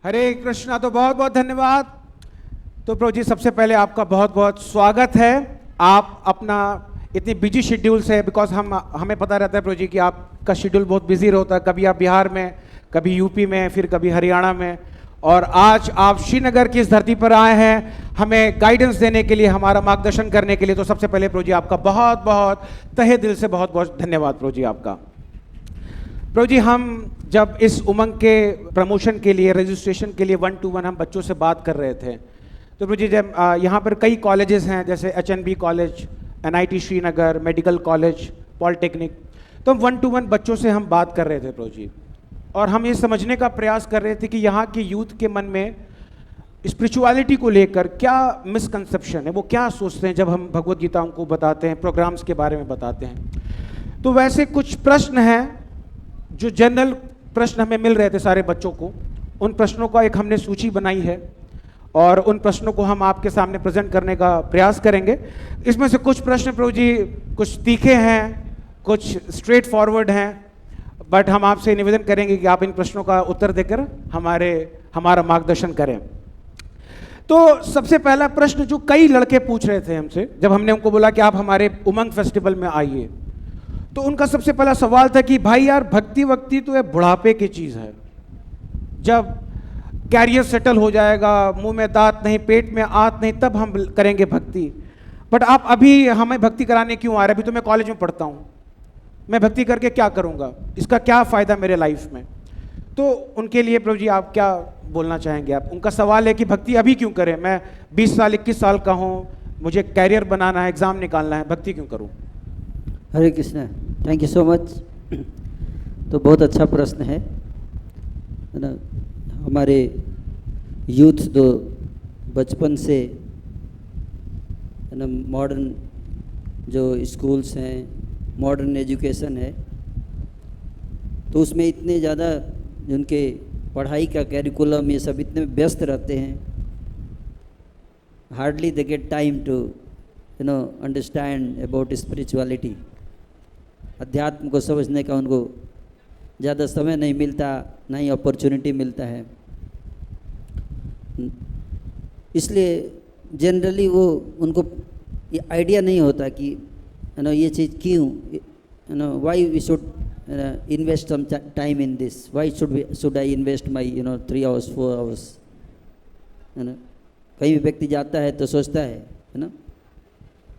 हरे कृष्णा। तो बहुत बहुत धन्यवाद। तो प्रभु जी, सबसे पहले आपका बहुत बहुत स्वागत है। आप अपना इतनी बिजी शेड्यूल से, बिकॉज हमें पता रहता है प्रभु जी कि आपका शेड्यूल बहुत बिजी होता है। कभी आप बिहार में, कभी यूपी में, फिर कभी हरियाणा में, और आज आप श्रीनगर की इस धरती पर आए हैं हमें गाइडेंस देने के लिए, हमारा मार्गदर्शन करने के लिए। तो सबसे पहले प्रभु जी आपका बहुत बहुत तहे दिल से बहुत बहुत धन्यवाद प्रभु जी आपका। प्रभु जी, हम जब इस उमंग के प्रमोशन के लिए, रजिस्ट्रेशन के लिए 1 to 1 हम बच्चों से बात कर रहे थे, तो प्रभु जी जब यहाँ पर कई कॉलेजेस हैं, जैसे HNB college, NIT Srinagar, medical college, polytechnic, तो हम 1 to 1 बच्चों से हम बात कर रहे थे प्रभु जी, और हम ये समझने का प्रयास कर रहे थे कि यहाँ के यूथ के मन में स्पिरिचुअलिटी को लेकर क्या मिसकंसेप्शन है, वो क्या सोचते हैं जब हम भगवत गीता उनको बताते हैं, प्रोग्राम्स के बारे में बताते हैं। तो वैसे कुछ प्रश्न हैं जो जनरल प्रश्न हमें मिल रहे थे सारे बच्चों को। उन प्रश्नों का एक हमने सूची बनाई है और उन प्रश्नों को हम आपके सामने प्रेजेंट करने का प्रयास करेंगे। इसमें से कुछ प्रश्न प्रभु जी कुछ तीखे हैं, कुछ स्ट्रेट फॉरवर्ड हैं, बट हम आपसे निवेदन करेंगे कि आप इन प्रश्नों का उत्तर देकर हमारा मार्गदर्शन करें। तो सबसे पहला प्रश्न जो कई लड़के पूछ रहे थे हमसे, जब हमने उनको बोला कि आप हमारे उमंग फेस्टिवल में आइए, तो उनका सबसे पहला सवाल था कि भाई यार, भक्ति वक्ति तो ये बुढ़ापे की चीज है, जब कैरियर सेटल हो जाएगा, मुंह में दांत नहीं, पेट में आंत नहीं, तब हम करेंगे भक्ति। बट आप अभी हमें भक्ति कराने क्यों आ रहे? अभी तो मैं कॉलेज में पढ़ता हूँ, मैं भक्ति करके क्या करूँगा, इसका क्या फ़ायदा मेरे लाइफ में? तो उनके लिए प्रभु जी आप क्या बोलना चाहेंगे? आप, उनका सवाल है कि भक्ति अभी क्यों करें, मैं 20 साल 21 साल का हूँ, मुझे कैरियर बनाना है, एग्ज़ाम निकालना है, भक्ति क्यों करूँ? Hare Krishna, thank you so much. तो बहुत अच्छा प्रश्न है ना। हमारे यूथ जो बचपन से है ना, मॉडर्न जो स्कूल्स हैं, मॉडर्न एजुकेशन है, तो उसमें इतने ज़्यादा उनके पढ़ाई का कैरिकुलम ये सब इतने व्यस्त रहते हैं, hardly they get time to understand about spirituality. अध्यात्म को समझने का उनको ज़्यादा समय नहीं मिलता, ना ही अपॉर्चुनिटी मिलता है। इसलिए जनरली वो उनको ये आइडिया नहीं होता कि ये चीज़ क्यों, why we should invest some time in this, why should I invest my 3 hours 4 hours, है ना। कहीं भी व्यक्ति जाता है तो सोचता है ना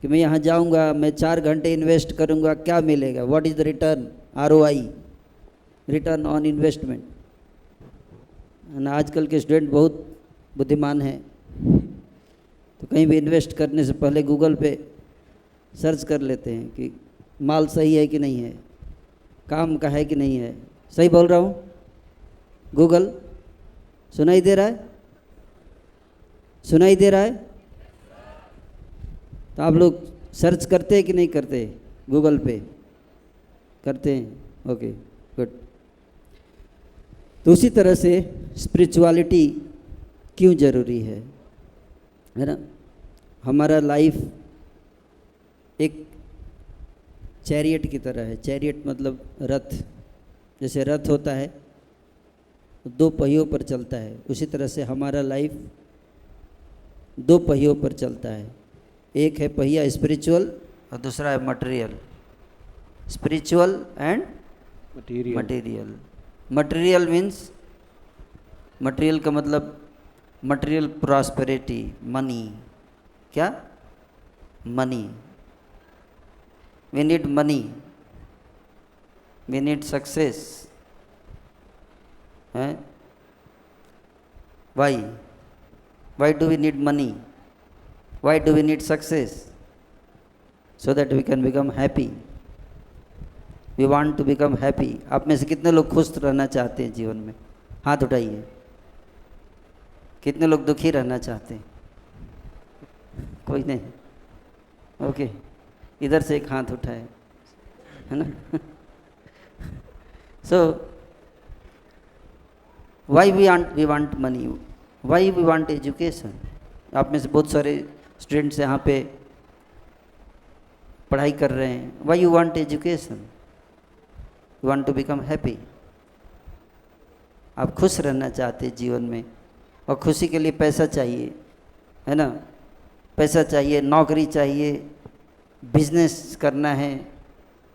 कि मैं यहाँ जाऊँगा, मैं 4 घंटे इन्वेस्ट करूँगा, क्या मिलेगा, what is the return, ROI, return on investment. आजकल के स्टूडेंट बहुत बुद्धिमान हैं, तो कहीं भी इन्वेस्ट करने से पहले गूगल पे सर्च कर लेते हैं कि माल सही है कि नहीं है, काम का है कि नहीं है। सही बोल रहा हूँ? गूगल सुनाई दे रहा है? सुनाई दे रहा है? तो आप लोग सर्च करते हैं कि नहीं करते? गूगल पे करते हैं? Okay, good. तो उसी तरह से स्पिरिचुअलिटी क्यों ज़रूरी है ना। हमारा लाइफ एक चैरियट की तरह है। चैरियट मतलब रथ, जैसे रथ होता है तो 2 पहियों पर चलता है, उसी तरह से हमारा लाइफ 2 पहियों पर चलता है। एक है पहिया स्पिरिचुअल और दूसरा है material. Spiritual and material. Material means, material का मतलब मटेरियल प्रॉस्पेरिटी, मनी। क्या? Money. We need money, we need success है। Why do we need money? Why do we need success? So that we can become happy. We want to become happy. आप में से कितने लोग खुश रहना चाहते हैं जीवन में? हाथ उठाइए। कितने लोग दुखी रहना चाहते हैं? कोई नहीं? ओके, इधर से एक हाथ उठाए, है ना। So why we want money? Why we want education? आप में से बहुत सारे स्टूडेंट्स यहाँ पे पढ़ाई कर रहे हैं। Why you want education? You want to become happy. आप खुश रहना चाहते हैं जीवन में, और खुशी के लिए पैसा चाहिए, है ना, पैसा चाहिए, नौकरी चाहिए, बिजनेस करना है,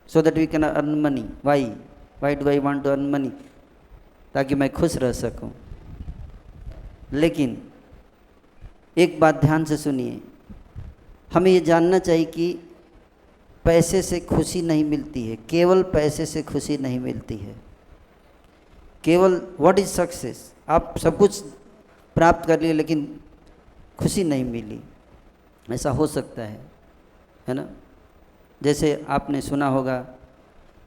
so that we can earn money. Why do I want to earn money? ताकि मैं खुश रह सकूं। लेकिन एक बात ध्यान से सुनिए, हमें ये जानना चाहिए कि पैसे से खुशी नहीं मिलती है, केवल पैसे से खुशी नहीं मिलती है। केवल व्हाट इज सक्सेस, आप सब कुछ प्राप्त कर लिए लेकिन खुशी नहीं मिली, ऐसा हो सकता है ना। जैसे आपने सुना होगा,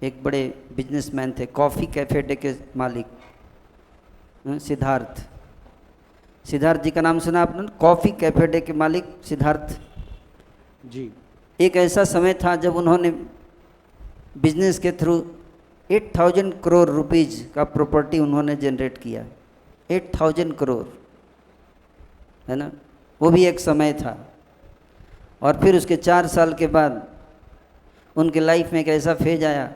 एक बड़े बिजनेसमैन थे, कॉफ़ी कैफे डे के मालिक, सिद्धार्थ जी का नाम सुना आपने? कॉफ़ी कैफे डे के मालिक सिद्धार्थ जी। एक ऐसा समय था जब उन्होंने बिजनेस के थ्रू 8,000 करोड़ रुपीज़ का प्रॉपर्टी उन्होंने जनरेट किया। 8,000 करोड़, है ना, वो भी एक समय था। और फिर उसके 4 साल के बाद उनके लाइफ में एक ऐसा फेज आया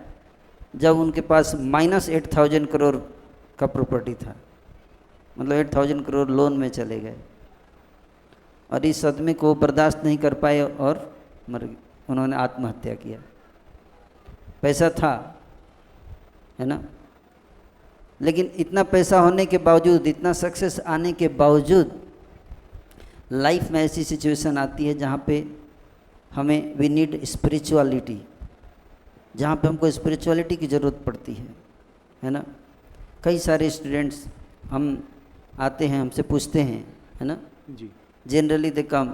जब उनके पास -8,000 करोड़ का प्रॉपर्टी था, मतलब 8,000 करोड़ लोन में चले गए। और इस सदमे को बर्दाश्त नहीं कर पाए और मर गए, उन्होंने आत्महत्या किया। पैसा था, है ना, लेकिन इतना पैसा होने के बावजूद, इतना सक्सेस आने के बावजूद लाइफ में ऐसी सिचुएशन आती है जहाँ पे हमें वी नीड स्पिरिचुअलिटी, जहाँ पे हमको स्पिरिचुअलिटी की ज़रूरत पड़ती है ना। कई सारे स्टूडेंट्स हम आते हैं, हमसे पूछते हैं, है ना जी। जनरली दे कम।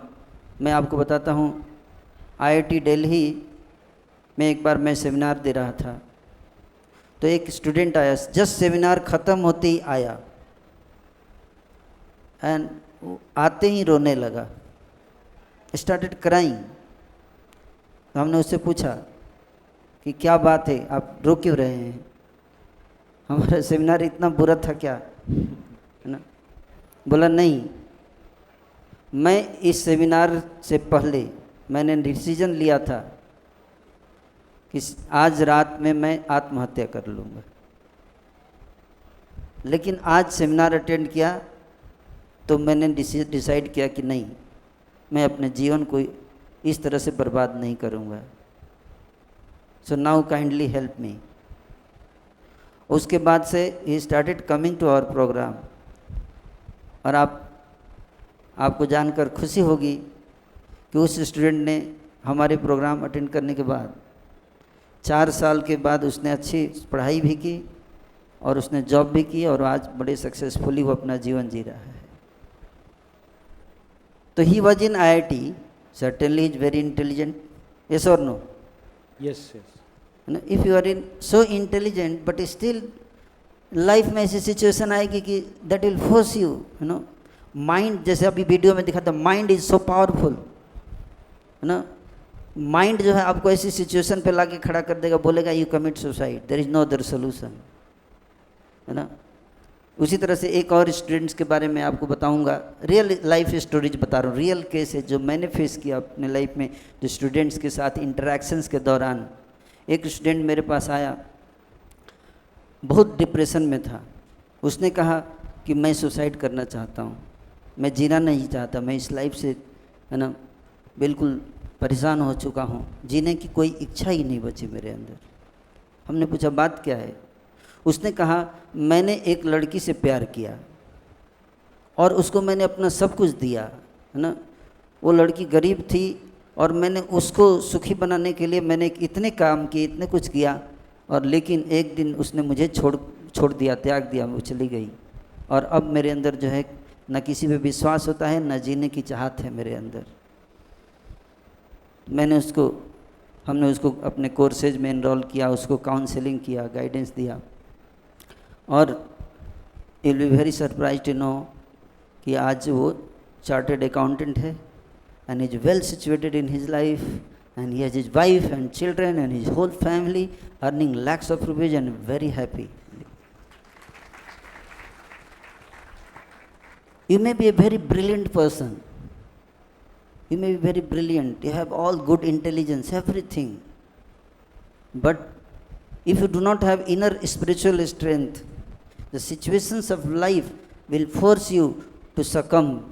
मैं आपको बताता हूँ, IIT दिल्ली में एक बार मैं सेमिनार दे रहा था, तो एक स्टूडेंट आया, जस्ट सेमिनार ख़त्म होते ही आया एंड आते ही रोने लगा, स्टार्टेड क्राइंग। तो हमने उससे पूछा कि क्या बात है, आप रो क्यों रहे हैं, हमारा सेमिनार इतना बुरा था क्या, है ना। बोला नहीं, मैं इस सेमिनार से पहले मैंने डिसीजन लिया था कि आज रात में मैं आत्महत्या कर लूँगा, लेकिन आज सेमिनार अटेंड किया तो मैंने डिसाइड किया कि नहीं, मैं अपने जीवन को इस तरह से बर्बाद नहीं करूँगा। So now kindly help me. उसके बाद से ही started coming to our program. और आपको जानकर खुशी होगी कि उस स्टूडेंट ने हमारे प्रोग्राम अटेंड करने के बाद 4 साल के बाद उसने अच्छी पढ़ाई भी की और उसने जॉब भी की, और आज बड़े सक्सेसफुली वो अपना जीवन जी रहा है। तो he was in IIT, certainly is very intelligent, yes or no? Yes, yes. If you are in so intelligent but still life में ऐसी सिचुएशन आएगी कि दैट विल फोर्स यू, है ना। माइंड, जैसे अभी वीडियो में दिखा था, माइंड इज सो पावरफुल, है ना। माइंड जो है आपको ऐसी सिचुएशन पे लाके खड़ा कर देगा, बोलेगा you commit suicide, there is no other solution, है ना। उसी तरह से एक और स्टूडेंट्स के बारे में आपको बताऊंगा, रियल लाइफ स्टोरीज बता रहा हूँ, रियल केस है जो मैंने फेस किया अपने लाइफ में, जो स्टूडेंट्स के साथ इंटरेक्शंस के दौरान। एक स्टूडेंट मेरे पास आया, बहुत डिप्रेशन में था। उसने कहा कि मैं सुसाइड करना चाहता हूँ, मैं जीना नहीं चाहता, मैं इस लाइफ से, है ना, बिल्कुल परेशान हो चुका हूँ, जीने की कोई इच्छा ही नहीं बची मेरे अंदर। हमने पूछा बात क्या है? उसने कहा मैंने एक लड़की से प्यार किया और उसको मैंने अपना सब कुछ दिया, है ना। वो लड़की गरीब थी और मैंने उसको सुखी बनाने के लिए मैंने इतने काम किए, इतने कुछ किया, और लेकिन एक दिन उसने मुझे छोड़ दिया, त्याग दिया, वो चली गई। और अब मेरे अंदर जो है न किसी पे विश्वास होता है, न जीने की चाहत है मेरे अंदर। हमने उसको अपने कोर्सेज में इनरोल किया, उसको काउंसलिंग किया, गाइडेंस दिया। और you will be very surprise to know कि आज वो चार्टेड अकाउंटेंट है and is well situated in his life, and he has his wife and children and his whole family earning lakhs of rupees and very happy. You may be a very brilliant person. You may be very brilliant. You have all good intelligence, everything. But if you do not have inner spiritual strength, The situations of life will force you to succumb.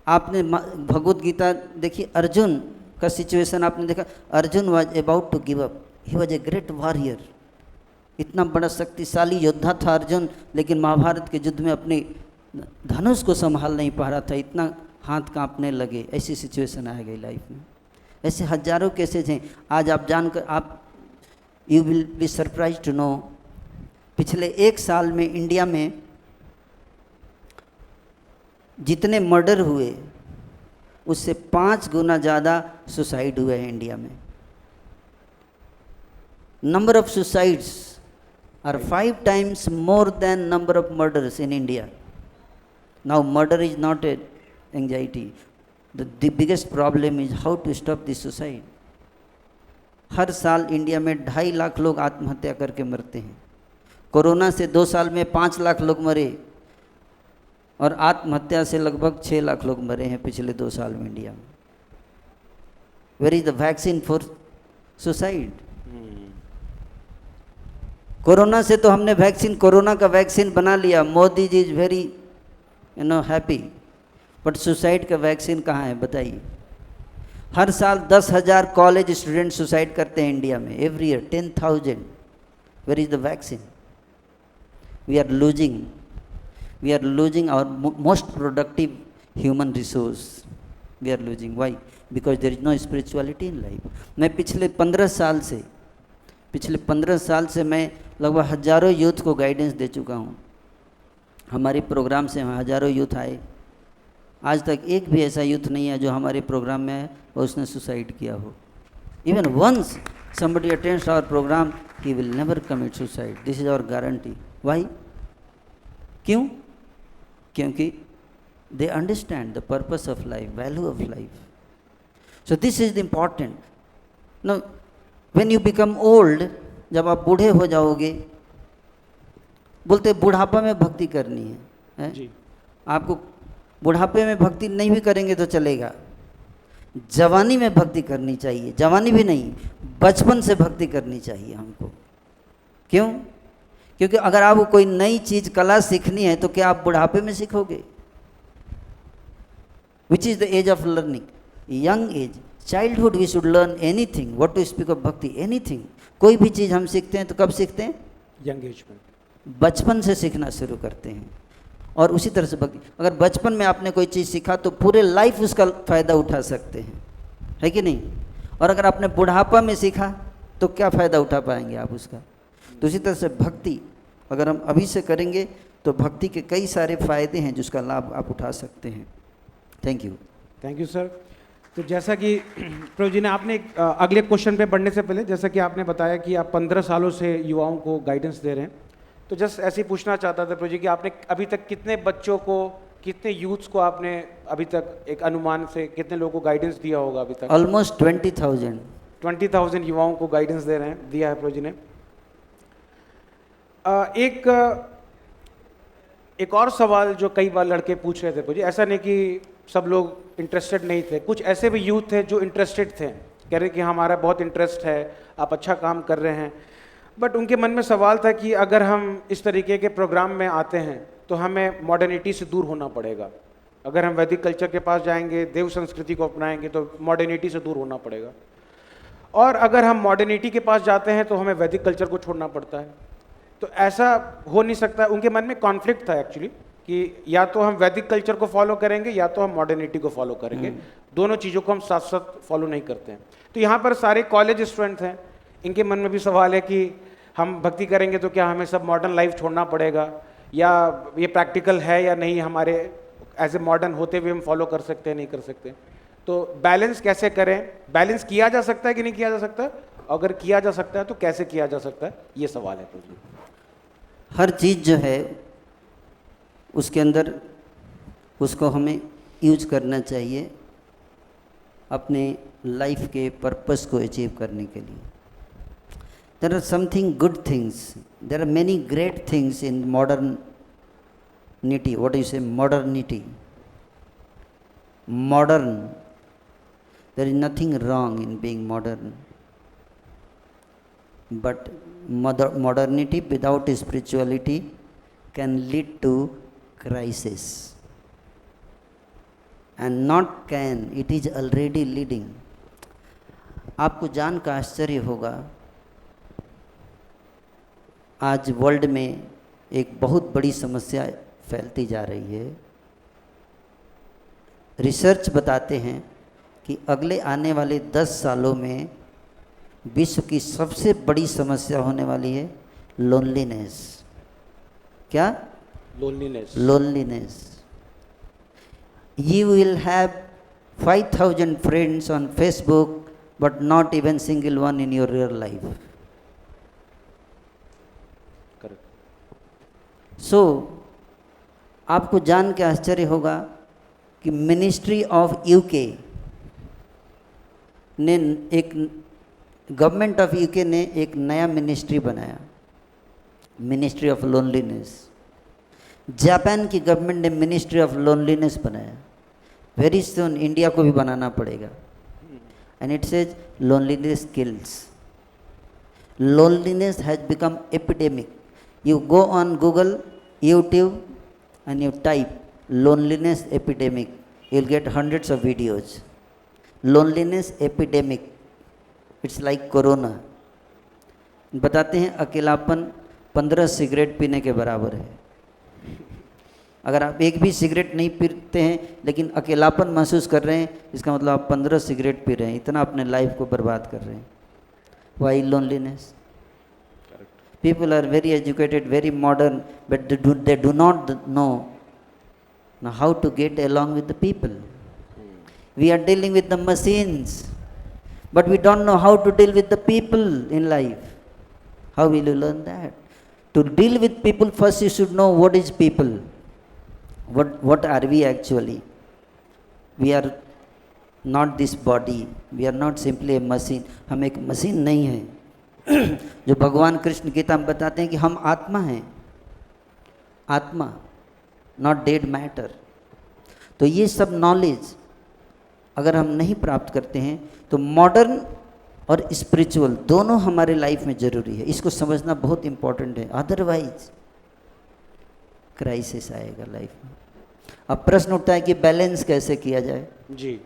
आपने भगवत गीता देखी, अर्जुन का situation आपने देखा. Arjun was about to give up. He was a great warrior. इतना बड़ा शक्तिशाली योद्धा था अर्जुन, लेकिन महाभारत के युद्ध में अपने धनुष को संभाल नहीं पा रहा था. इतना हाथ कांपने लगे. ऐसी सिचुएशन आ गई लाइफ में. ऐसे हजारों केसेज हैं. आज आप जानकर आप you will be surprise to know, पिछले 1 साल में इंडिया में जितने मर्डर हुए उससे 5 गुना ज़्यादा सुसाइड हुए हैं इंडिया में. Number of suicides are 5 times more than number of murders in India. Now murder is not a anxiety. The biggest problem is how to stop this suicide. हर साल India में 2.5 लाख लोग आत्महत्या करके मरते हैं. कोरोना से 2 साल में 5 लाख लोग मरे और आत्महत्या से लगभग 6 लाख लोग मरे हैं पिछले 2 साल में इंडिया में. Where is the vaccine for suicide? Corona से तो हमने वैक्सीन, कोरोना का वैक्सीन बना लिया. Modi ji is very happy. But suicide का वैक्सीन कहाँ है बताइए? हर साल 10,000 कॉलेज स्टूडेंट सुसाइड करते हैं इंडिया में. Every year 10,000. Where is the vaccine? We are losing our most productive human resource. We are losing. Why? Because there is no spirituality in life. मैं पिछले 15 साल से मैं लगभग हजारों यूथ को गाइडेंस दे चुका हूँ. हमारे प्रोग्राम से हजारों यूथ आए. आज तक एक भी ऐसा यूथ नहीं है जो हमारे प्रोग्राम में है और उसने सुसाइड किया हो. Even once somebody attends our program, he will never commit suicide. This is our guarantee. Why? क्यों? क्योंकि they understand the purpose of life, value of life. So this is the important. Now, when you become old, जब आप बूढ़े हो जाओगे, बोलते बुढ़ापा में भक्ति करनी है. जी. आपको बुढ़ापे में भक्ति नहीं भी करेंगे तो चलेगा. जवानी में भक्ति करनी चाहिए. जवानी भी नहीं, बचपन से भक्ति करनी चाहिए हमको. क्यों? क्योंकि अगर आपको कोई नई चीज़ कला सीखनी है तो क्या आप बुढ़ापे में सीखोगे? Which is the age of learning? Young age, childhood we should learn anything. What to speak of bhakti? Anything. कोई भी चीज़ हम सीखते हैं तो कब सीखते हैं? यंग एज में. बचपन से सीखना शुरू करते हैं. और उसी तरह से भक्ति, अगर बचपन में आपने कोई चीज़ सीखा तो पूरे लाइफ उसका फ़ायदा उठा सकते हैं, है कि नहीं? और अगर आपने बुढ़ापा में सीखा तो क्या फ़ायदा उठा पाएंगे आप उसका? तो इसी तरह से भक्ति अगर हम अभी से करेंगे तो भक्ति के कई सारे फ़ायदे हैं जिसका लाभ आप उठा सकते हैं. Thank you sir. तो जैसा कि प्रभु जी ने आपने अगले क्वेश्चन पे बढ़ने से पहले जैसा कि आपने बताया कि आप 15 सालों से युवाओं को गाइडेंस दे रहे हैं, तो जस्ट ऐसे ही पूछना चाहता था प्रभु जी कि आपने अभी तक कितने बच्चों को, कितने यूथ्स को आपने अभी तक एक अनुमान से कितने लोगों को गाइडेंस दिया होगा अभी तक? ऑलमोस्ट 20,000. 20,000 युवाओं को गाइडेंस दे रहे हैं, दिया है प्रभु जी ने. एक और सवाल जो कई बार लड़के पूछ रहे थे प्रभु जी, ऐसा नहीं कि सब लोग इंटरेस्टेड नहीं थे, कुछ ऐसे भी यूथ थे जो इंटरेस्टेड थे, कह रहे कि हमारा बहुत इंटरेस्ट है, आप अच्छा काम कर रहे हैं. बट उनके मन में सवाल था कि अगर हम इस तरीके के प्रोग्राम में आते हैं तो हमें मॉडर्निटी से दूर होना पड़ेगा. अगर हम वैदिक कल्चर के पास जाएंगे, देव संस्कृति को अपनाएंगे तो मॉडर्निटी से दूर होना पड़ेगा. और अगर हम मॉडर्निटी के पास जाते हैं तो हमें वैदिक कल्चर को छोड़ना पड़ता है. तो ऐसा हो नहीं सकता. उनके मन में कॉन्फ्लिक्ट था एक्चुअली कि या तो हम वैदिक कल्चर को फॉलो करेंगे या तो हम मॉडर्निटी को फॉलो करेंगे. दोनों चीज़ों को हम साथ साथ फॉलो नहीं करते हैं. तो यहाँ पर सारे कॉलेज स्टूडेंट हैं, इनके मन में भी सवाल है कि हम भक्ति करेंगे तो क्या हमें सब मॉडर्न लाइफ छोड़ना पड़ेगा, या ये प्रैक्टिकल है या नहीं, हमारे एज ए मॉडर्न होते हुए हम फॉलो कर सकते हैं नहीं कर सकते. तो बैलेंस कैसे करें? बैलेंस किया जा सकता है कि नहीं किया जा सकता? अगर किया जा सकता है तो कैसे किया जा सकता है, ये सवाल है. हर चीज़ जो है उसके अंदर उसको हमें यूज करना चाहिए अपने लाइफ के पर्पस को अचीव करने के लिए. There are something good things, there are many great things in modernity. What you say modernity? Modern. There is nothing wrong in being modern. but modernity without spirituality can lead to crisis. And not can, it is already leading. आपको जान का आश्चर्य होगा, आज world में एक बहुत बड़ी समस्या फैलती जा रही है। रिसर्च बताते हैं कि अगले आने वाले 10 सालों में विश्व की सबसे बड़ी समस्या होने वाली है लोनलीनेस। क्या? Loneliness. You will have 5,000 friends on Facebook, but not even single one in your real life. Correct. So, आपको जान के आश्चर्य होगा कि मिनिस्ट्री ऑफ यूके ने एक गवर्नमेंट ऑफ यूके ने एक नया मिनिस्ट्री बनाया, मिनिस्ट्री ऑफ लोनलीनेस। जापान की गवर्नमेंट ने मिनिस्ट्री ऑफ लोनलीनेस बनाया। वेरी सून इंडिया को भी बनाना पड़ेगा। And it says loneliness kills. Loneliness has become epidemic. You go on Google, YouTube and you type loneliness epidemic, you'll get hundreds of videos. Loneliness epidemic, it's like corona. बताते हैं अकेलापन 15 cigarette पीने के बराबर है। अगर आप एक भी सिगरेट नहीं पीते हैं लेकिन अकेलापन महसूस कर रहे हैं, इसका मतलब आप 15 सिगरेट पी रहे हैं, इतना अपने लाइफ को बर्बाद कर रहे हैं। Why loneliness? People are very educated, very modern, but they do not know how to get along with the people. We are dealing with the machines, but we don't know how to deal with the people in life. How will you learn that? To deal with people, first you should know what is people. What are we actually? We are not this body. We are not simply a machine. हम एक machine नहीं हैं। जो भगवान कृष्ण गीता में बताते हैं कि हम आत्मा हैं, आत्मा, नॉट डेड मैटर। तो ये सब नॉलेज अगर हम नहीं प्राप्त करते हैं तो मॉडर्न और स्पिरिचुअल दोनों हमारे लाइफ में ज़रूरी है। इसको समझना बहुत इम्पोर्टेंट है, अदरवाइज क्राइसिस आएगा लाइफ में। अब प्रश्न उठता है कि बैलेंस कैसे किया जाए जी,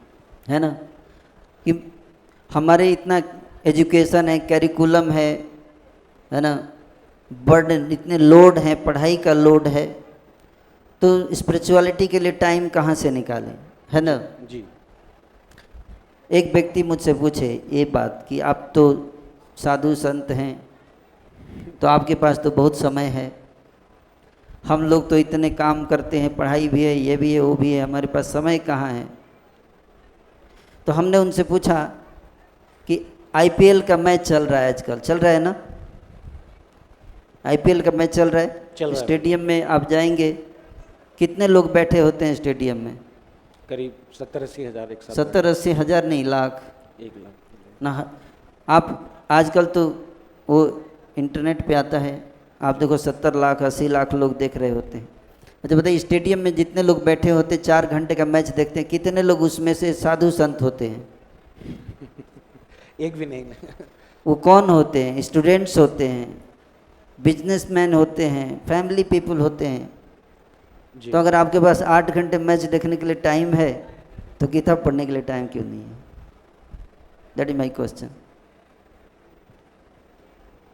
है ना, कि हमारे इतना एजुकेशन है, कैरिकुलम है ना, बर्डन, इतने लोड हैं, पढ़ाई का लोड है, तो स्पिरिचुअलिटी के लिए टाइम कहाँ से निकालें, है ना जी। एक व्यक्ति मुझसे पूछे ये बात कि आप तो साधु संत हैं, तो आपके पास तो बहुत समय है, हम लोग तो इतने काम करते हैं, पढ़ाई भी है, ये भी है, वो भी है, हमारे पास समय कहाँ है। तो हमने उनसे पूछा कि आईपीएल का मैच चल रहा है आजकल, चल रहा है ना, आईपीएल का मैच चल रहा है, स्टेडियम में आप जाएंगे, कितने लोग बैठे होते हैं स्टेडियम में? करीब 70-80 हज़ार। 70-80 हज़ार नहीं, लाख, 1 लाख ना। आप आजकल तो वो इंटरनेट पे आता है, आप देखो 70 लाख 80 लाख लोग देख रहे होते हैं। अच्छा बताइए, स्टेडियम में जितने लोग बैठे होते, 4 घंटे का मैच देखते हैं, कितने लोग उसमें से साधु संत होते हैं? एक भी नहीं। वो कौन होते हैं? स्टूडेंट्स होते हैं, बिजनेसमैन होते हैं, फैमिली पीपल होते हैं। तो अगर आपके पास 8 घंटे मैच देखने के लिए टाइम है तो गीता पढ़ने के लिए टाइम क्यों नहीं है? That is my question.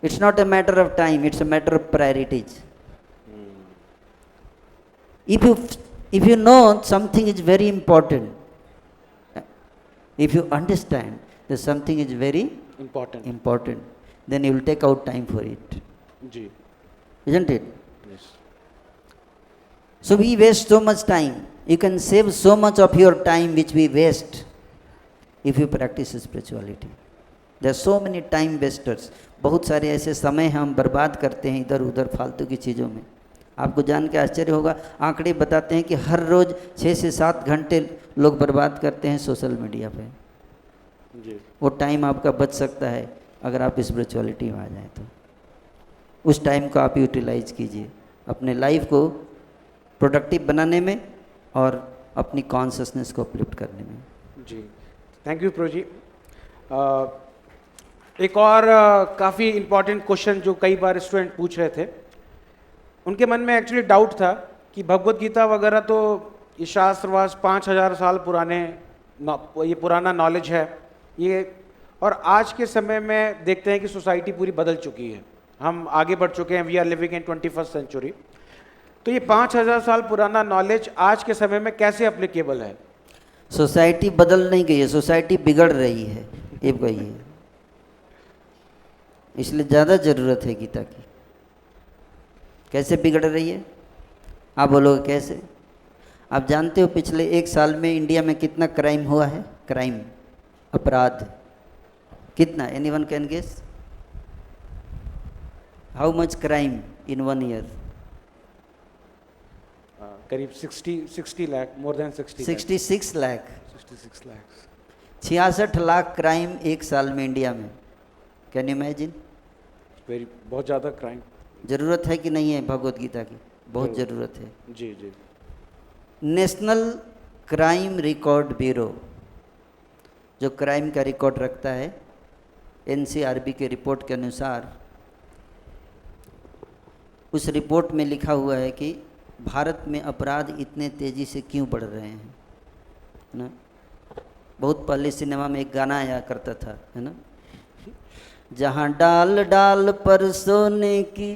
It's not a matter of time, it's a matter of priorities. If you know something is very important, if you understand that something is very important, then you will take out time for it. जी, Isn't it? yes. So we waste so much time. You can save so much of your time which we waste if you practice spirituality. There are so many time wasters. बहुत सारे ऐसे समय हम बर्बाद करते हैं इधर उधर फालतू की चीज़ों में। आपको जान के आश्चर्य होगा, आंकड़े बताते हैं कि हर रोज़ 6 से 7 घंटे लोग बर्बाद करते हैं सोशल मीडिया पे। जी। वो टाइम आपका बच सकता है अगर आप स्पिरिचुअलिटी में आ जाएं तो। उस टाइम को आप यूटिलाइज कीजिए अपने लाइफ को प्रोडक्टिव बनाने में और अपनी कॉन्शियसनेस को अपलिफ्ट करने में। जी, थैंक यू प्रो जी। एक और काफ़ी इम्पोर्टेंट क्वेश्चन जो कई बार स्टूडेंट पूछ रहे थे, उनके मन में एक्चुअली डाउट था कि भगवत गीता वगैरह तो ये शास्त्रवास 5000 साल पुराने ये पुराना नॉलेज है ये, और आज के समय में देखते हैं कि सोसाइटी पूरी बदल चुकी है, हम आगे बढ़ चुके हैं, we are living in 21st century. तो ये 5000 साल पुराना नॉलेज आज के समय में कैसे एप्लीकेबल है? सोसाइटी बदल नहीं गई है, सोसाइटी बिगड़ रही है, ये कहिए। इसलिए ज़्यादा ज़रूरत है गीता की। कैसे बिगड़ रही है आप बोलोगे कैसे? आप जानते हो पिछले 1 साल में इंडिया में कितना क्राइम हुआ है? क्राइम, अपराध कितना? Anyone can guess how much crime in 1 year? करीब 60 lakh, more than 60 66 lakh. 66 lakh, 66 lakh crime 1 साल में इंडिया में। Can you imagine? वेरी, बहुत ज़्यादा क्राइम। ज़रूरत है कि नहीं है भगवत गीता की? बहुत ज़रूरत है। जी जी। नेशनल क्राइम रिकॉर्ड ब्यूरो जो क्राइम का रिकॉर्ड रखता है, एनसीआरबी के रिपोर्ट के अनुसार, उस रिपोर्ट में लिखा हुआ है कि भारत में अपराध इतने तेज़ी से क्यों बढ़ रहे हैं, है ना। बहुत पहले सिनेमा में एक गाना आया करता था, है ना, जहाँ डाल डाल पर सोने की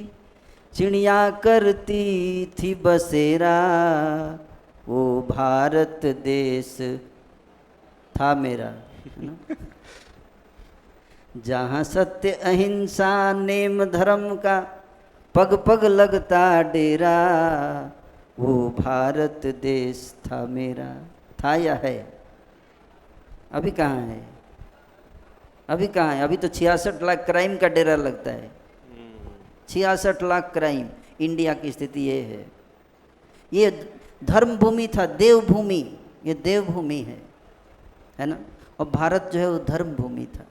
चिड़िया करती थी बसेरा, वो भारत देश था मेरा, है ना। जहाँ सत्य अहिंसा नेम धर्म का पग पग लगता डेरा, वो भारत देश था मेरा। था या है? अभी कहाँ है? अभी कहाँ है? अभी तो 66 लाख क्राइम का डेरा लगता है। 66 लाख क्राइम। इंडिया की स्थिति ये है। ये धर्म भूमि था, देवभूमि, ये देवभूमि है ना। और भारत जो है वो धर्म भूमि था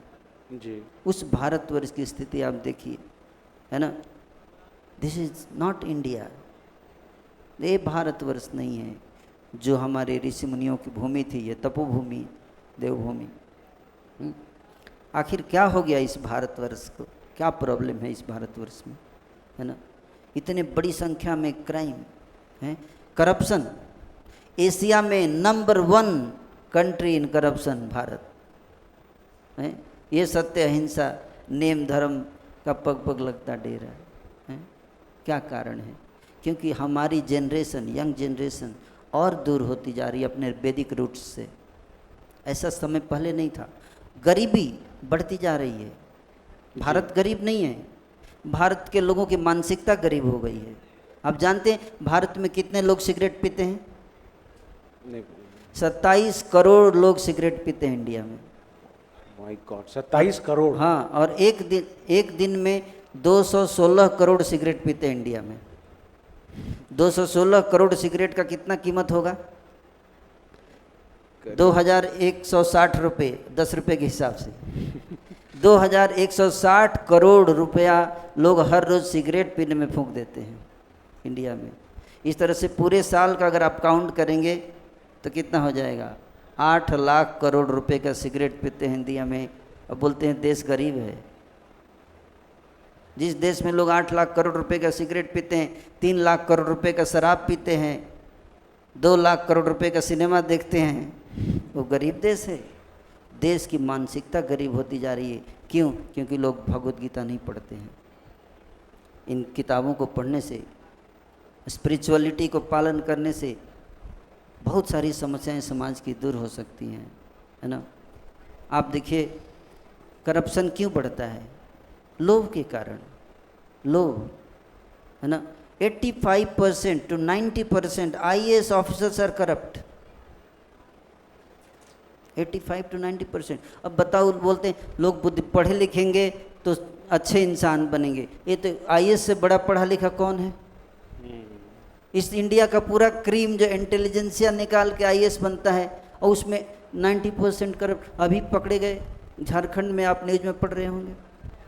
जी। उस भारतवर्ष की स्थिति आप देखिए, है ना। This is not India. ये भारतवर्ष नहीं है जो हमारे ऋषि मुनियों की भूमि थी, ये तपोभूमि, देवभूमि। आखिर क्या हो गया इस भारतवर्ष को? क्या प्रॉब्लम है इस भारतवर्ष में, है ना। इतने बड़ी संख्या में क्राइम है, करप्शन। एशिया में number 1 country in corruption Bharat है। ये सत्य अहिंसा नेम धर्म का पग पग लगता डेरा है। क्या कारण है? क्योंकि हमारी जनरेशन, यंग जनरेशन और दूर होती जा रही है अपने वैदिक रूट्स से। ऐसा समय पहले नहीं था। गरीबी बढ़ती जा रही है। भारत गरीब नहीं है, भारत के लोगों की मानसिकता गरीब हो गई है। आप जानते हैं भारत में कितने लोग सिगरेट पीते हैं? 27 करोड़ लोग सिगरेट पीते हैं इंडिया में। My God, 27 crore. हाँ, और एक दिन में 216 करोड़ सिगरेट पीते हैं इंडिया में। 216 करोड़ सिगरेट का कितना कीमत होगा? 2160 रुपये, 10 रुपये के हिसाब से 2160 करोड़ रुपया लोग हर रोज़ सिगरेट पीने में फूंक देते हैं इंडिया में। इस तरह से पूरे साल का अगर आप काउंट करेंगे तो कितना हो जाएगा? 8 लाख करोड़ रुपए का सिगरेट पीते हैं इंडिया में। अब बोलते हैं देश गरीब है। जिस देश में लोग 8 लाख करोड़ रुपए का सिगरेट पीते हैं, 3 लाख करोड़ रुपए का शराब पीते हैं, 2 लाख करोड़ रुपए का सिनेमा देखते हैं, वो गरीब देश है। देश की मानसिकता गरीब होती जा रही है। क्यों? क्योंकि लोग भगवत गीता नहीं पढ़ते हैं। इन किताबों को पढ़ने से, स्पिरिचुअलिटी को पालन करने से बहुत सारी समस्याएं समाज की दूर हो सकती हैं, है ना। आप देखिए करप्शन क्यों बढ़ता है? लोभ के कारण। लोभ, है ना। 85% to 90% IAS officers are corrupt. 85 to 90%। अब बताओ, बोलते हैं लोग बुद्धि पढ़े लिखेंगे तो अच्छे इंसान बनेंगे। ये तो IAS से बड़ा पढ़ा लिखा कौन है? इस इंडिया का पूरा क्रीम जो इंटेलिजेंसिया निकाल के IAS बनता है और उसमें 90% करप्ट। अभी पकड़े गए झारखंड में, आप न्यूज में पढ़ रहे होंगे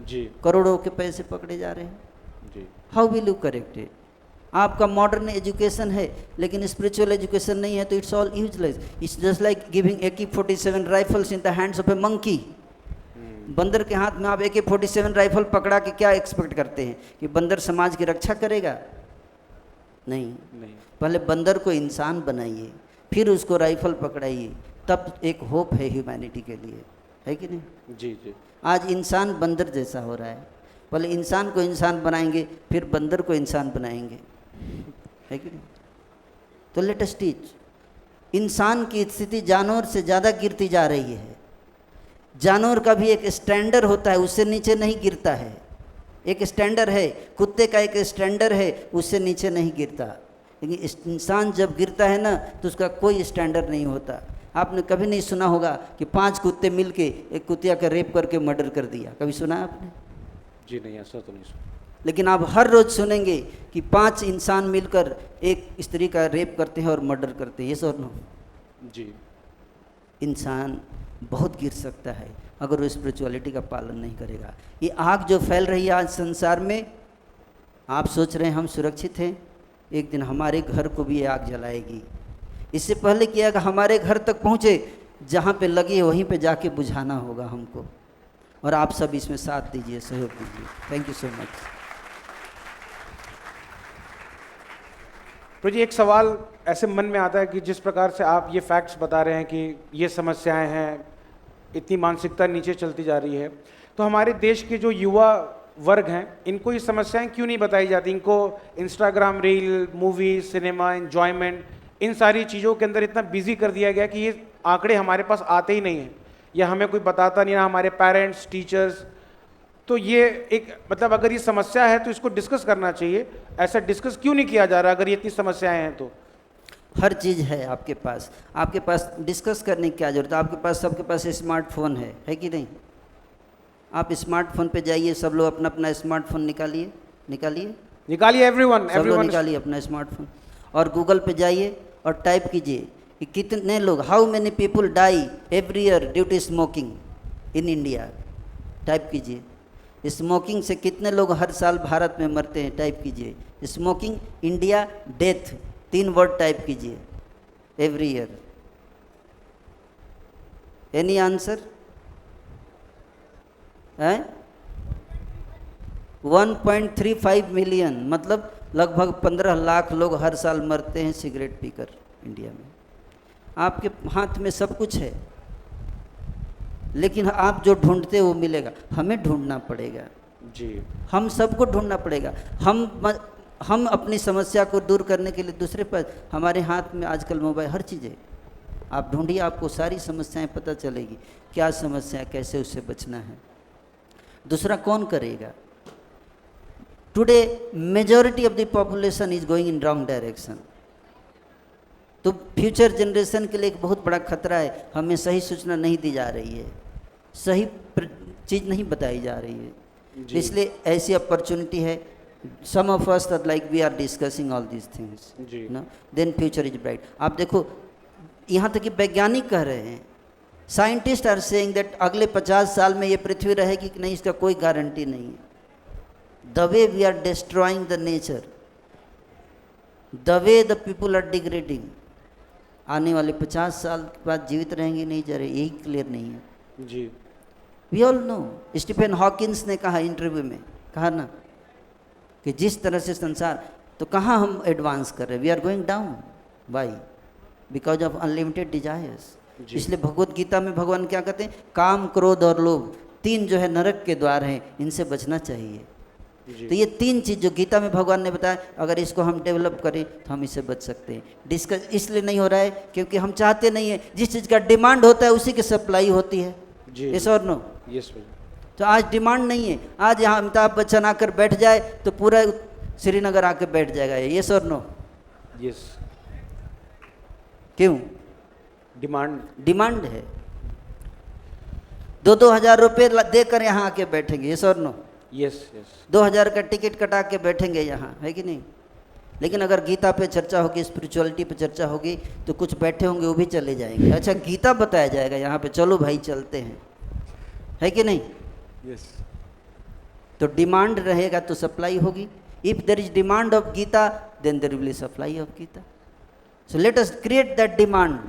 जी, करोड़ों के पैसे पकड़े जा रहे हैं जी। How will you correct it? आपका मॉडर्न एजुकेशन है लेकिन स्पिरिचुअल एजुकेशन नहीं है तो it's all useless. It's just like giving AK-47 rifles in the hands of a monkey. बंदर के हाथ में आप AK-47 राइफल पकड़ा के क्या एक्सपेक्ट करते हैं कि बंदर समाज की रक्षा करेगा? नहीं, नहीं। पहले बंदर को इंसान बनाइए, फिर उसको राइफल पकड़ाइए, तब एक होप है ह्यूमैनिटी के लिए, है कि नहीं? जी जी। आज इंसान बंदर जैसा हो रहा है, पहले इंसान को इंसान बनाएंगे, फिर बंदर को इंसान बनाएंगे, है कि नहीं? तो लेट अस टीच। इंसान की स्थिति जानवर से ज़्यादा गिरती जा रही है। जानवर का भी एक स्टैंडर्ड होता है, उससे नीचे नहीं गिरता है। एक स्टैंडर्ड है, कुत्ते का एक स्टैंडर्ड है, उससे नीचे नहीं गिरता। लेकिन इंसान जब गिरता है ना, तो उसका कोई स्टैंडर्ड नहीं होता। आपने कभी नहीं सुना होगा कि 5 कुत्ते मिलके एक कुतिया का रेप करके मर्डर कर दिया, कभी सुना है आपने? जी नहीं, ऐसा तो नहीं सुना। लेकिन आप हर रोज़ सुनेंगे कि 5 इंसान मिलकर एक स्त्री का रेप करते हैं और मर्डर करते हैं, ये सब। जी। इंसान बहुत गिर सकता है अगर वो स्पिरिचुअलिटी का पालन नहीं करेगा। ये आग जो फैल रही है आज संसार में, आप सोच रहे हैं हम सुरक्षित हैं, एक दिन हमारे घर को भी ये आग जलाएगी। इससे पहले कि आग हमारे घर तक पहुँचे, जहाँ पे लगी है वहीं पे जाके बुझाना होगा हमको। और आप सब इसमें साथ दीजिए, सहयोग दीजिए। Thank you so much. तो जी एक सवाल ऐसे मन में आता है कि जिस प्रकार से आप ये फैक्ट्स बता रहे हैं कि ये समस्याएं हैं, इतनी मानसिकता नीचे चलती जा रही है, तो हमारे देश के जो युवा वर्ग हैं, इनको ये समस्याएं क्यों नहीं बताई जाती? इनको Instagram reel, movie, cinema, enjoyment, इन सारी चीज़ों के अंदर इतना बिजी कर दिया गया कि ये आंकड़े हमारे पास आते ही नहीं हैं, या हमें कोई बताता नहीं, ना हमारे पेरेंट्स, टीचर्स। तो ये एक मतलब अगर ये समस्या है तो इसको डिस्कस करना चाहिए। ऐसा डिस्कस क्यों नहीं किया जा रहा अगर ये इतनी समस्याएं हैं तो? हर चीज़ है आपके पास डिस्कस करने की क्या जरूरत है? आपके पास, सबके पास स्मार्टफोन है कि नहीं? आप स्मार्टफोन पे जाइए, सब लोग अपना अपना स्मार्टफोन निकालिए एवरीवन निकालिए अपना स्मार्टफोन, और गूगल पे जाइए और टाइप कीजिए कि कितने लोग, how many people die every year due to smoking in India. Type कीजिए, स्मोकिंग से कितने लोग हर साल भारत में मरते हैं, टाइप कीजिए। Smoking India death, 3 word type कीजिए, every year. Any answer? 1.35 million, मतलब लगभग 15 लाख लोग हर साल मरते हैं सिगरेट पीकर इंडिया में। आपके हाथ में सब कुछ है, लेकिन आप जो ढूंढते वो मिलेगा। हमें ढूंढना पड़ेगा जी, हम सबको ढूंढना पड़ेगा। हम अपनी समस्या को दूर करने के लिए दूसरे पर, हमारे हाथ में आजकल मोबाइल, हर चीज़ है। आप ढूंढिए, आपको सारी समस्याएं पता चलेगी, क्या समस्या है, कैसे उससे बचना है। दूसरा कौन करेगा? Today majority of the population is going in wrong direction. तो फ्यूचर जनरेशन के लिए एक बहुत बड़ा खतरा है। हमें सही सूचना नहीं दी जा रही है, सही चीज़ नहीं बताई जा रही है। इसलिए ऐसी अपॉर्चुनिटी है। Some of us like we are discussing all these things, no, then future is bright. आप देखो, यहाँ तक कि वैज्ञानिक कह रहे हैं, साइंटिस्ट आर सेइंग दैट अगले 50 साल में ये पृथ्वी रहेगी कि नहीं, इसका कोई गारंटी नहीं है। The way we are destroying the nature, the way the people are degrading, आने वाले 50 साल के बाद जीवित रहेंगे नहीं जा रहे, यही क्लियर नहीं है जी। We all know. Stephen Hawking ने कहा इंटरव्यू में, कहा ना कि जिस तरह से संसार, तो कहाँ हम एडवांस कर रहे हैं, we are going down. Why? Because of unlimited desires. इसलिए भगवत गीता में भगवान क्या कहते हैं? काम, क्रोध और लोभ, 3 जो है नरक के द्वार हैं, इनसे बचना चाहिए। तो ये 3 चीज़ जो गीता में भगवान ने बताया, अगर इसको हम डेवलप करें तो हम इससे बच सकते हैं। डिस्कस इसलिए नहीं हो रहा है क्योंकि हम चाहते नहीं है, जिस चीज़ का डिमांड होता है उसी की सप्लाई होती है। यस और नो? यस। तो आज डिमांड नहीं है। आज यहाँ अमिताभ बच्चन आकर बैठ जाए तो पूरा श्रीनगर आकर बैठ जाएगा। यस और नो? यस। क्यों? डिमांड है। 2-2 हज़ार रुपये देकर यहाँ आके बैठेंगे। यस और नो? Yes yes. 2000 का टिकट कटा के बैठेंगे यहाँ, है कि नहीं? लेकिन अगर गीता पे चर्चा होगी, स्पिरिचुअलिटी पे चर्चा होगी, तो कुछ बैठे होंगे वो भी चले जाएंगे। अच्छा, गीता बताया जाएगा यहाँ पे, चलो भाई चलते हैं, है कि नहीं? यस। तो डिमांड रहेगा तो सप्लाई होगी। If there is demand of Gita, then there will be supply of Gita. So let us create that demand.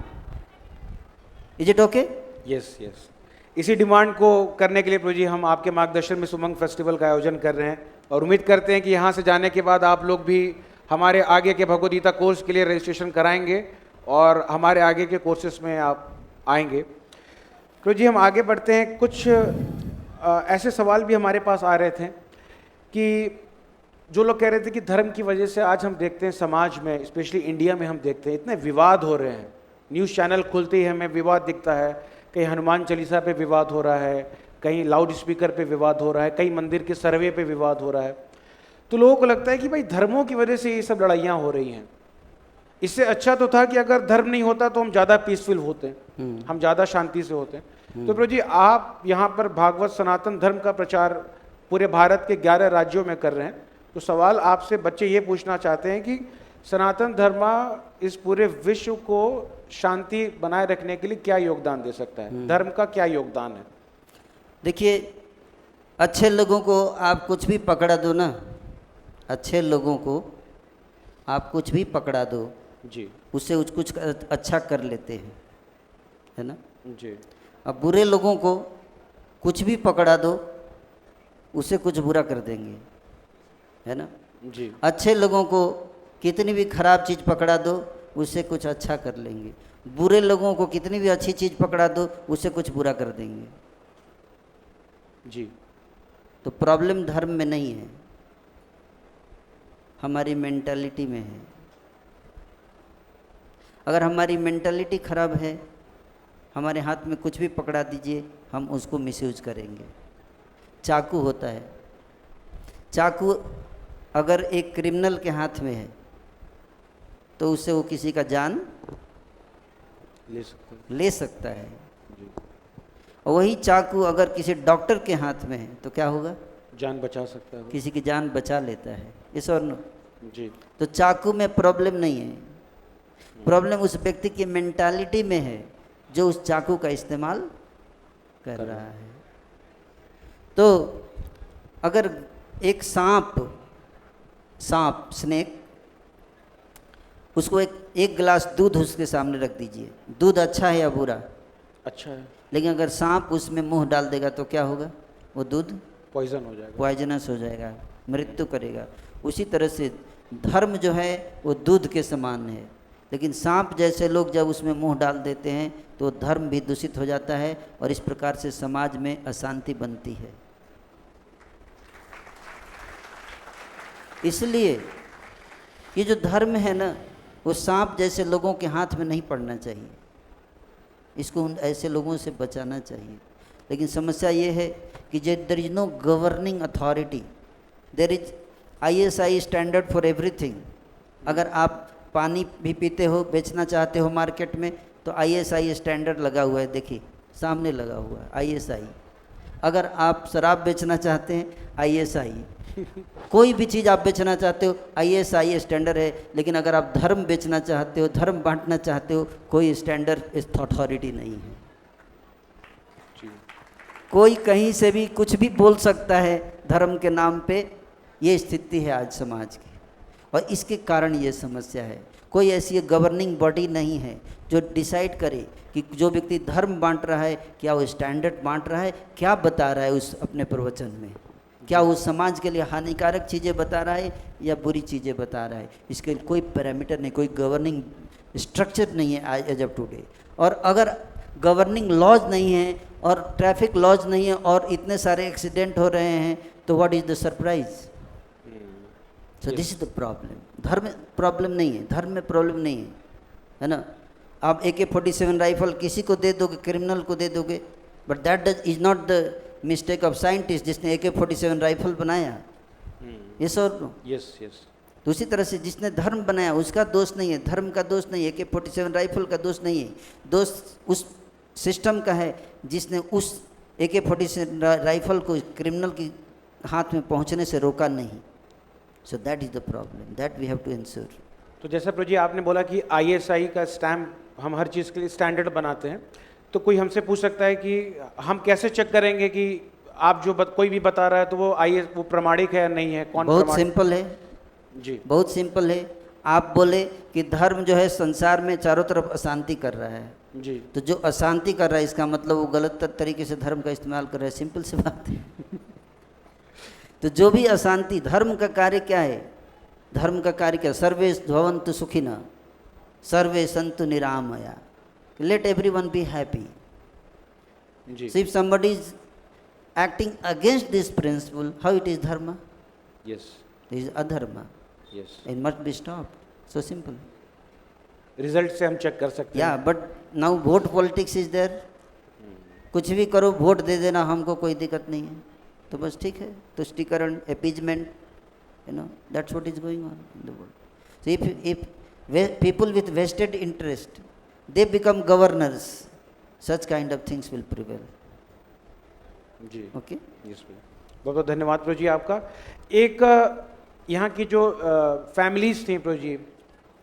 Is it okay? Yes yes. इसी डिमांड को करने के लिए प्रभु जी हम आपके मार्गदर्शन में सुमंग फेस्टिवल का आयोजन कर रहे हैं और उम्मीद करते हैं कि यहाँ से जाने के बाद आप लोग भी हमारे आगे के भगवद गीता कोर्स के लिए रजिस्ट्रेशन कराएंगे और हमारे आगे के कोर्सेज में आप आएंगे। प्रभु जी हम आगे बढ़ते हैं। कुछ ऐसे सवाल भी हमारे पास आ रहे थे कि जो लोग कह रहे थे कि धर्म की वजह से आज हम देखते हैं समाज में, स्पेशली इंडिया में हम देखते हैं इतने विवाद हो रहे हैं। न्यूज़ चैनल खुलते ही हमें विवाद दिखता है, कहीं हनुमान चालीसा पे विवाद हो रहा है, कहीं लाउड स्पीकर पे विवाद हो रहा है, कहीं मंदिर के सर्वे पे विवाद हो रहा है। तो लोगों को लगता है कि भाई धर्मों की वजह से ये सब लड़ाइयाँ हो रही हैं। इससे अच्छा तो था कि अगर धर्म नहीं होता तो हम ज़्यादा पीसफुल होते हैं, हम ज़्यादा शांति से होते हैं। तो प्रभु जी आप यहाँ पर भागवत सनातन धर्म का प्रचार पूरे भारत के 11 राज्यों में कर रहे हैं। तो सवाल आपसे बच्चे ये पूछना चाहते हैं कि सनातन धर्म इस पूरे विश्व को शांति बनाए रखने के लिए क्या योगदान दे सकता है? धर्म का क्या योगदान है? देखिए, अच्छे लोगों को आप कुछ भी पकड़ा दो ना, अच्छे लोगों को आप कुछ भी पकड़ा दो जी, उससे कुछ अच्छा कर लेते हैं, है ना जी। अब बुरे लोगों को कुछ भी पकड़ा दो उसे कुछ बुरा कर देंगे, है ना जी, अच्छे लोगों को कितनी भी खराब चीज़ पकड़ा दो उससे कुछ अच्छा कर लेंगे, बुरे लोगों को कितनी भी अच्छी चीज़ पकड़ा दो उससे कुछ बुरा कर देंगे। जी। तो प्रॉब्लम धर्म में नहीं है, हमारी मेंटालिटी में है। अगर हमारी मेंटालिटी खराब है, हमारे हाथ में कुछ भी पकड़ा दीजिए हम उसको मिसयूज करेंगे। चाकू होता है, चाकू अगर एक क्रिमिनल के हाथ में है तो उससे वो किसी का जान ले सकता है। जी। और वही चाकू अगर किसी डॉक्टर के हाथ में है तो क्या होगा? जान बचा सकता है, किसी की जान बचा लेता है। इस और नो जी। तो चाकू में प्रॉब्लम नहीं है, प्रॉब्लम उस व्यक्ति की मेंटालिटी में है जो उस चाकू का इस्तेमाल कर रहा है। तो अगर एक सांप स्नेक, उसको एक गिलास दूध उसके सामने रख दीजिए, दूध अच्छा है या बुरा? अच्छा है। लेकिन अगर सांप उसमें मुंह डाल देगा तो क्या होगा? वो दूध पॉइजन हो जाएगा, पॉइजनस हो जाएगा, मृत्यु करेगा। उसी तरह से धर्म जो है वो दूध के समान है, लेकिन सांप जैसे लोग जब उसमें मुंह डाल देते हैं तो धर्म भी दूषित हो जाता है और इस प्रकार से समाज में अशांति बनती है। इसलिए ये जो धर्म है ना, वो सांप जैसे लोगों के हाथ में नहीं पड़ना चाहिए, इसको उन ऐसे लोगों से बचाना चाहिए। लेकिन समस्या ये है कि there is no governing authority, there is ISI standard for everything. अगर आप पानी भी पीते हो, बेचना चाहते हो मार्केट में, तो ISI स्टैंडर्ड लगा हुआ है, देखिए सामने लगा हुआ है ISI। अगर आप शराब बेचना चाहते हैं ISI, कोई भी चीज़ आप बेचना चाहते हो ISI स्टैंडर्ड है। लेकिन अगर आप धर्म बेचना चाहते हो, धर्म बांटना चाहते हो, कोई स्टैंडर्ड अथॉरिटी नहीं है। कोई कहीं से भी कुछ भी बोल सकता है धर्म के नाम पे। ये स्थिति है आज समाज की और इसके कारण ये समस्या है। कोई ऐसी गवर्निंग बॉडी नहीं है जो डिसाइड करे कि जो व्यक्ति धर्म बांट रहा है क्या वो स्टैंडर्ड बांट रहा है, क्या बता रहा है उस अपने प्रवचन में, क्या वो समाज के लिए हानिकारक चीज़ें बता रहा है या बुरी चीज़ें बता रहा है। इसके कोई पैरामीटर नहीं, कोई गवर्निंग स्ट्रक्चर नहीं है एज ऑफ टुडे। और अगर गवर्निंग लॉज नहीं है और ट्रैफिक लॉज नहीं है और इतने सारे एक्सीडेंट हो रहे हैं, तो what is the surprise? So this is the problem. धर्म प्रॉब्लम नहीं है, धर्म में प्रॉब्लम नहीं है, है ना। आप AK-47 राइफल किसी को दे दोगे, क्रिमिनल को दे दोगे, but that is not the mistake of scientist जिसने AK-47 राइफल बनाया। यस और नो? Yes yes. तो उसी तरह से जिसने धर्म बनाया उसका दोष नहीं है, धर्म का दोष नहीं है, AK-47 राइफल का दोष नहीं है। दोष उस सिस्टम का है जिसने उस AK-47 राइफल को क्रिमिनल के हाथ में पहुंचने से रोका नहीं। So that is the problem that we have to ensure. तो जैसा प्रभु जी आपने बोला कि ISI का स्टैम्प हम हर चीज़ के लिए स्टैंडर्ड बनाते हैं, तो कोई हमसे पूछ सकता है कि हम कैसे चेक करेंगे कि आप जो कोई भी बता रहा है तो वो प्रमाणिक है या नहीं है? कौन? बहुत सिंपल है जी, बहुत सिंपल है। आप बोले कि धर्म जो है संसार में चारों तरफ अशांति कर रहा है, जी तो जो अशांति कर रहा है इसका मतलब वो गलत तरीके से धर्म का इस्तेमाल कर रहा है, सिंपल सी बात है। तो जो भी अशांति, धर्म का कार्य क्या है? धर्म का कार्य क्या? सर्वे भवन्तु सुखिनः, सर्वे सन्तु निरामया, लेट एवरीवन बी हैप्पी। जी So if somebody is acting against this principle, how it is dharma? Yes It is adharma. Yes, It must be stopped. So simple. Result से हम चेक कर सकते Yeah, हैं। but now vote politics is there. कुछ भी करो, vote दे देना, हमको कोई दिक्कत नहीं है, तो बस ठीक है। तुष्टीकरण, appeasement, that's what is going on in the world. So if people with vested interest, they become governors, such kind of things will prevail. जी Okay? यस भैया, बहुत बहुत धन्यवाद प्रभु जी आपका। एक यहाँ की जो फैमिलीज थी प्रभु जी,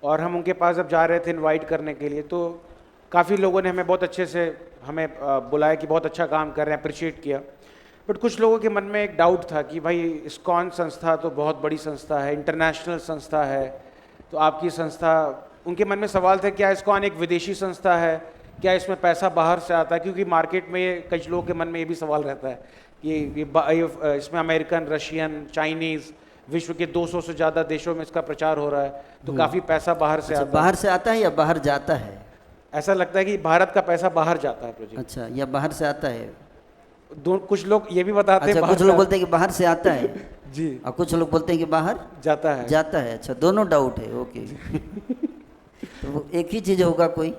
और हम उनके पास जब जा रहे थे इनवाइट करने के लिए, तो काफ़ी लोगों ने हमें बहुत अच्छे से हमें बुलाया कि बहुत अच्छा काम कर रहे हैं, अप्रिशिएट किया। बट कुछ लोगों के मन में एक डाउट था कि भाई इस्कॉन संस्था तो बहुत बड़ी संस्था है, इंटरनेशनल संस्था है, तो आपकी संस्था, उनके मन में सवाल था क्या इस्कॉन एक विदेशी संस्था है, क्या इसमें पैसा बाहर से आता है? क्योंकि मार्केट में कई लोगों के मन में ये भी सवाल रहता है कि इसमें अमेरिकन, रशियन, चाइनीज़, विश्व के 200 से ज़्यादा देशों में इसका प्रचार हो रहा है, तो काफ़ी पैसा बाहर से अच्छा, आता है। बाहर से आता है या बाहर जाता है? ऐसा लगता है कि भारत का पैसा बाहर जाता है प्रभु जी। अच्छा, या बाहर से आता है? कुछ लोग ये भी बताते हैं अच्छा, बाहर कुछ लोग से बोलते हैं कि बाहर से आता है जी और कुछ लोग बोलते हैं कि बाहर जाता है। जाता है। अच्छा, दोनों डाउट है। ओके। तो वो एक ही चीज़ होगा कोई,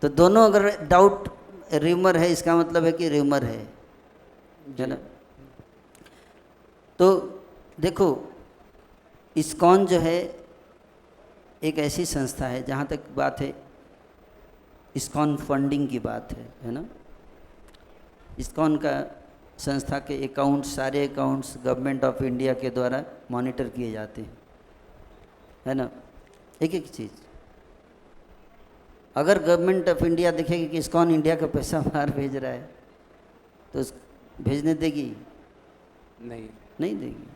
तो दोनों अगर डाउट र्यूमर है, इसका मतलब है कि र्यूमर है ना। तो देखो, इस्कॉन जो है एक ऐसी संस्था है, जहाँ तक बात है इस्कॉन फंडिंग की बात है ना। इस्कॉन का संस्था के अकाउंट्स, सारे अकाउंट्स गवर्नमेंट ऑफ इंडिया के द्वारा मॉनिटर किए जाते हैं, है ना। एक एक चीज़, अगर गवर्नमेंट ऑफ इंडिया देखेगी कि इस्कॉन इंडिया का पैसा बाहर भेज रहा है, तो भेजने देगी? नहीं देगी।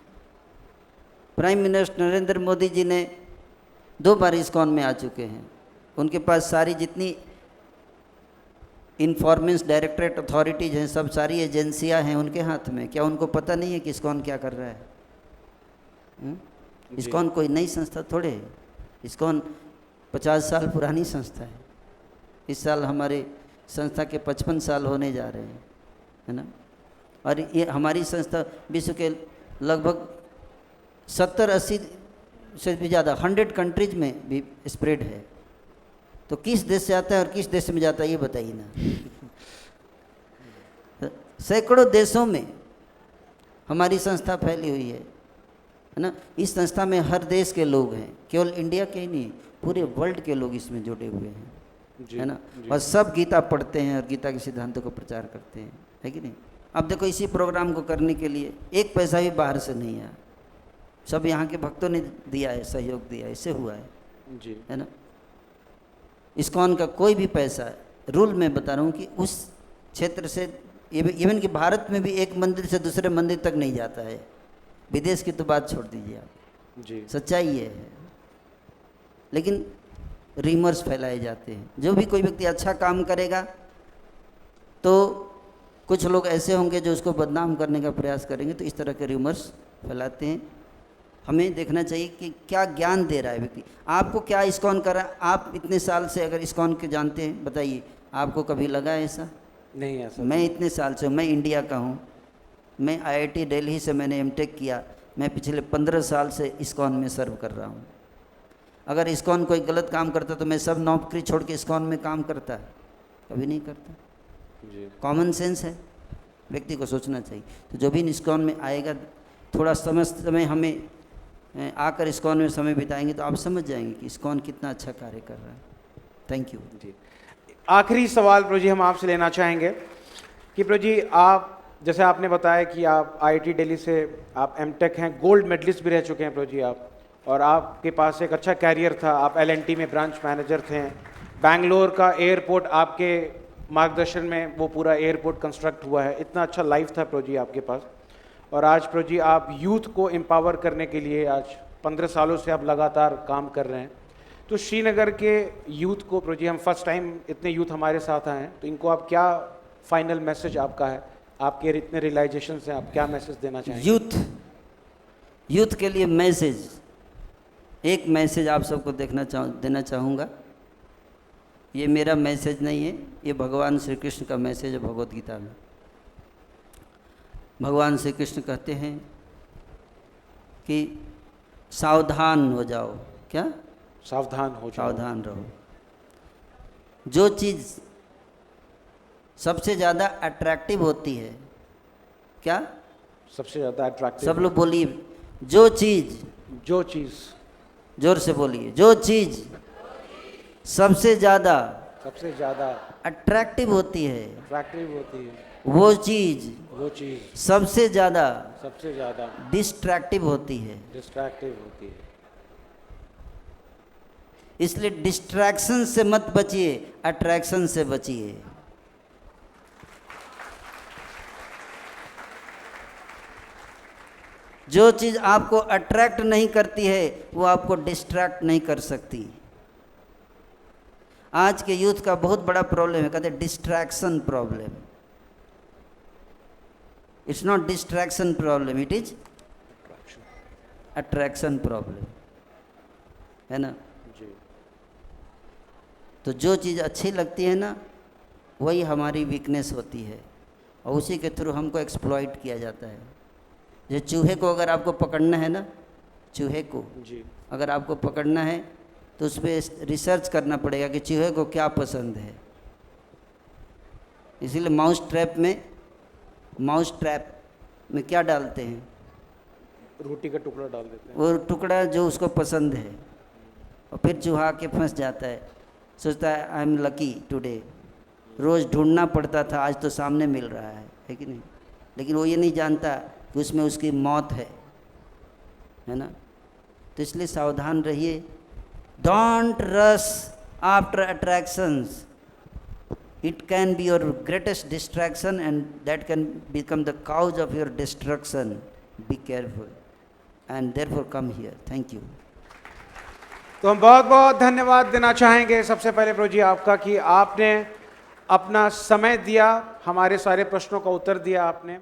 प्राइम मिनिस्टर नरेंद्र मोदी जी ने 2 बार इस्कॉन में आ चुके हैं, उनके पास सारी जितनी इन्फॉर्मेंस डायरेक्टरेट अथॉरिटीज हैं, सब सारी एजेंसियां हैं उनके हाथ में। क्या उनको पता नहीं है कि इस्कॉन क्या कर रहा है? इस्कॉन कोई नई संस्था थोड़े है, इस्कॉन 50 साल पुरानी संस्था है। इस साल हमारे संस्था के 55 साल होने जा रहे हैं, है ना। और ये हमारी संस्था विश्व के लगभग 70-80 से भी ज़्यादा 100 कंट्रीज में भी स्प्रेड है। तो किस देश से आता है और किस देश में जाता है, ये बताइए ना। सैकड़ों देशों में हमारी संस्था फैली हुई है ना। इस संस्था में हर देश के लोग हैं, केवल इंडिया के ही नहीं, पूरे वर्ल्ड के लोग इसमें जुड़े हुए हैं, है ना। और सब गीता पढ़ते हैं और गीता के सिद्धांतों को प्रचार करते हैं, है कि नहीं। अब देखो, इसी प्रोग्राम को करने के लिए एक पैसा भी बाहर से नहीं आया, सब यहाँ के भक्तों ने दिया है, सहयोग दिया है, इससे हुआ है जी, है ना। इस्कॉन का कोई भी पैसा, रूल मैं बता रहा हूँ कि उस क्षेत्र से, इवन कि भारत में भी एक मंदिर से दूसरे मंदिर तक नहीं जाता है। विदेश की तो बात छोड़ दीजिए आप जी, सच्चाई ये है। लेकिन रीमर्स फैलाए जाते हैं। जो भी कोई व्यक्ति अच्छा काम करेगा तो कुछ लोग ऐसे होंगे जो उसको बदनाम करने का प्रयास करेंगे, तो इस तरह के र्यूमर्स फैलाते हैं। हमें देखना चाहिए कि क्या ज्ञान दे रहा है व्यक्ति। आपको क्या इस्कॉन करा, आप इतने साल से अगर इस्कॉन के जानते हैं, बताइए आपको कभी लगा ऐसा? नहीं ऐसा। मैं इतने साल से, मैं इंडिया का हूँ, मैं IIT दिल्ली से मैंने MTech किया, मैं पिछले 15 साल से इस्कॉन में सर्व कर रहा हूँ। अगर इस्कॉन कोई गलत काम करता तो मैं सब नौकरी छोड़ के इस्कॉन में काम करता? कभी नहीं करता। जी, कॉमन सेंस है, व्यक्ति को सोचना चाहिए। तो जो भी इस्कॉन में आएगा, थोड़ा समय हमें आकर इस्कॉन में समय बिताएंगे तो आप समझ जाएंगे कि इस्कॉन कितना अच्छा कार्य कर रहा है। थैंक यू जी। आखिरी सवाल प्रभु जी हम आपसे लेना चाहेंगे कि प्रभु जी, आप जैसे आपने बताया कि आप IIT दिल्ली से आप MTech हैं, गोल्ड मेडलिस्ट भी रह चुके हैं प्रभु जी आप, और आपके पास एक अच्छा कैरियर था। आप L&T में ब्रांच मैनेजर थे। बैंगलोर का एयरपोर्ट आपके मार्गदर्शन में वो पूरा एयरपोर्ट कंस्ट्रक्ट हुआ है। इतना अच्छा लाइफ था प्रभु जी आपके पास। और आज प्रभु जी आप यूथ को एम्पावर करने के लिए आज 15 सालों से आप लगातार काम कर रहे हैं, तो श्रीनगर के यूथ को प्रोजी, हम फर्स्ट टाइम इतने यूथ हमारे साथ आए हैं, तो इनको आप क्या फाइनल मैसेज आपका है, आपके इतने रियलाइजेशन से आप क्या मैसेज देना चाहेंगे? यूथ के लिए मैसेज, एक मैसेज आप सबको देना चाहूँगा। ये मेरा मैसेज नहीं है, ये भगवान श्री कृष्ण का मैसेज है भगवत गीता में। भगवान श्री कृष्ण कहते हैं कि सावधान हो जाओ। क्या? सावधान हो जाओ, सावधान रहो। जो चीज़ सबसे ज़्यादा अट्रैक्टिव होती है, क्या? सबसे ज़्यादा अट्रैक्टिव, सब लोग बोलिए, जो चीज़, जोर से बोलिए, जो चीज़ सबसे ज़्यादा अट्रैक्टिव होती है, वो चीज़ सबसे ज़्यादा डिस्ट्रैक्टिव होती है। इसलिए डिस्ट्रैक्शन से मत बचिए, अट्रैक्शन से बचिए। जो चीज़ आपको अट्रैक्ट नहीं करती है वो आपको डिस्ट्रैक्ट नहीं कर सकती। आज के यूथ का बहुत बड़ा प्रॉब्लम है, कहते हैं distraction problem. It's not distraction problem, it is attraction problem, है ना जी। तो जो चीज़ अच्छी लगती है ना, वही हमारी वीकनेस होती है और उसी के थ्रू हमको एक्सप्लॉइट किया जाता है। जो चूहे को अगर आपको पकड़ना है ना, चूहे को जी अगर आपको पकड़ना है तो उस पर रिसर्च करना पड़ेगा कि चूहे को क्या पसंद है। इसीलिए माउस ट्रैप में क्या डालते हैं? रोटी का टुकड़ा डाल देते हैं, वो टुकड़ा जो उसको पसंद है, और फिर चूहा के फंस जाता है, सोचता है आई एम लकी टुडे। रोज़ ढूंढना पड़ता था, आज तो सामने मिल रहा है कि नहीं? लेकिन वो ये नहीं जानता कि उसमें उसकी मौत है ना। तो इसलिए सावधान रहिए। Don't rush after attractions, it can be your greatest distraction and that can become the cause of your destruction. Be careful and therefore come here. Thank you. तो हम बहुत बहुत धन्यवाद देना चाहेंगे सबसे पहले प्रभु जी आपका कि आपने अपना समय दिया, हमारे सारे प्रश्नों का उत्तर दिया आपने।